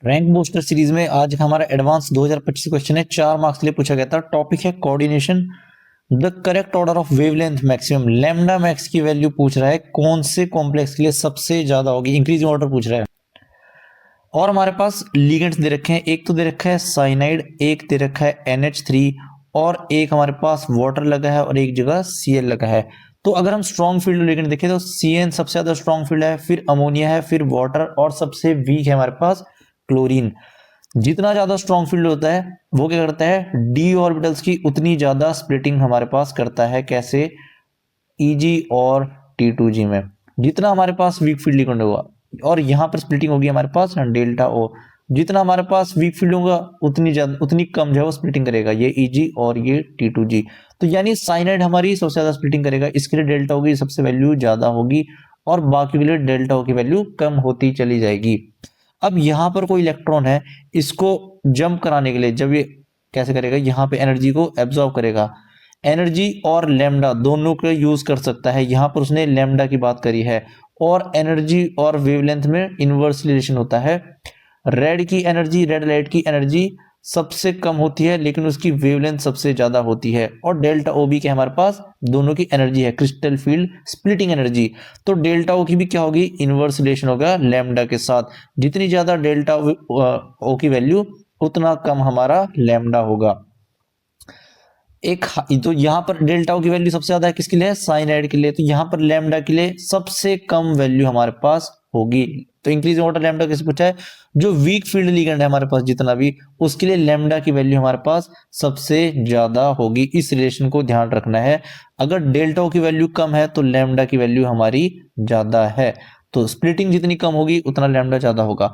Rank booster series में आज हमारा एडवांस 2025 क्वेश्चन है, 4 मार्क्स के लिए पूछा गया था। टॉपिक है coordination. The correct order of wavelength maximum, lambda max की वैल्यू पूछ रहा है, कौन से कॉम्प्लेक्स के लिए सबसे ज्यादा होगी, इंक्रीजिंग ऑर्डर पूछ रहा है। और हमारे पास लिगेंड्स दे रखे हैं, एक तो दे रखा है साइनाइड, एक दे रखा है NH3 और एक हमारे पास वाटर लगा है और एक जगह Cl लगा है। तो अगर हम स्ट्रॉन्ग फील्ड लिगेंड देखें तो Cn सबसे ज्यादा स्ट्रॉन्ग फील्ड है, फिर अमोनिया है, फिर वाटर और सबसे वीक है हमारे पास क्लोरीन। जितना ज्यादा स्ट्रॉन्ग फील्ड होता है वो क्या करता है, डी ऑर्बिटल्स की उतनी ज्यादा स्प्लिटिंग हमारे पास करता है। कैसे? Eg और T2G में। जितना हमारे पास वीक फील्ड लिगेंड होगा और यहां पर स्प्लिटिंग होगी हमारे पास डेल्टा ओ, जितना हमारे पास वीक फील्ड होगा उतनी ज्यादा उतनी कम जो है वो स्प्लिटिंग करेगा, ये Eg और ये T2G। तो यानी साइनाइड हमारी सबसे ज्यादा स्प्लिटिंग करेगा, इसके लिए डेल्टा ओ की सबसे वैल्यू ज्यादा होगी और बाकी के लिए डेल्टा ओ की वैल्यू कम होती चली जाएगी। अब यहां पर कोई इलेक्ट्रॉन है, इसको जंप कराने के लिए जब ये कैसे करेगा, यहां पे एनर्जी को एब्जॉर्ब करेगा। एनर्जी और लेमडा दोनों को यूज कर सकता है, यहां पर उसने लेमडा की बात करी है। और एनर्जी और वेवलेंथ में इनवर्स रिलेशन होता है। रेड की एनर्जी, रेड लाइट की एनर्जी सबसे कम होती है लेकिन उसकी वेवलेंथ सबसे ज्यादा होती है। और डेल्टा ओ बी के हमारे पास दोनों की एनर्जी है, क्रिस्टल फील्ड स्प्लिटिंग एनर्जी। तो डेल्टा ओ की भी क्या होगी, इनवर्स रिलेशन होगा लैम्डा के साथ। जितनी ज्यादा डेल्टा ओ की वैल्यू उतना कम हमारा लैम्डा होगा। एक तो यहां पर डेल्टा ओ की वैल्यू सबसे ज्यादा है, किसके लिए? साइनाइड के लिए। तो यहां पर लैम्डा के लिए सबसे कम वैल्यू हमारे पास होगी। तो इंक्रीजिंग ऑर्डर लैम्डा कैसे पूछा है, जो वीक फील्ड लिगेंड है हमारे पास जितना भी, उसके लिए लैम्डा की वैल्यू हमारे पास सबसे ज्यादा होगी। इस रिलेशन को ध्यान रखना है। अगर डेल्टा ओ की वैल्यू कम है तो लैम्डा की वैल्यू हमारी ज्यादा है। तो स्प्लिटिंग जितनी कम होगी उतना लैम्डा ज्यादा होगा।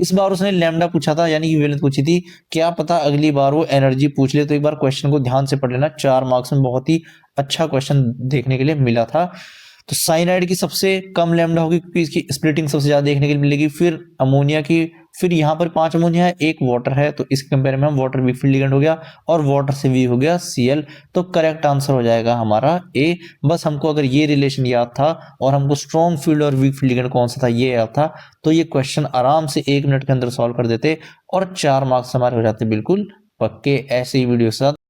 इस बार उसने लैम्डा पूछा था यानी कि वेवलेंथ पूछी थी। क्या पता अगली बार वो एनर्जी पूछ ले, तो एक बार क्वेश्चन को ध्यान से पढ़ लेना। 4 मार्क्स में बहुत ही अच्छा क्वेश्चन देखने के लिए मिला था। तो साइनाइड की सबसे कम लैम्डा होगी क्योंकि इसकी स्प्लिटिंग सबसे ज्यादा देखने के लिए मिलेगी। फिर अमोनिया की, फिर यहाँ पर 5 अमोनिया है, 1 वाटर है, तो इस कंपेयर में हम वाटर वीक फील्ड लिगेंड हो गया और वाटर से वी हो गया Cl। तो करेक्ट आंसर हो जाएगा हमारा ए। बस हमको अगर ये रिलेशन याद था और हमको स्ट्रॉन्ग फील्ड और वीक फील्ड लिगेंड कौन सा था ये याद था, तो ये क्वेश्चन आराम से 1 मिनट के अंदर सॉल्व कर देते और 4 मार्क्स हमारे हो जाते बिल्कुल पक्के। ऐसे ही वीडियो के साथ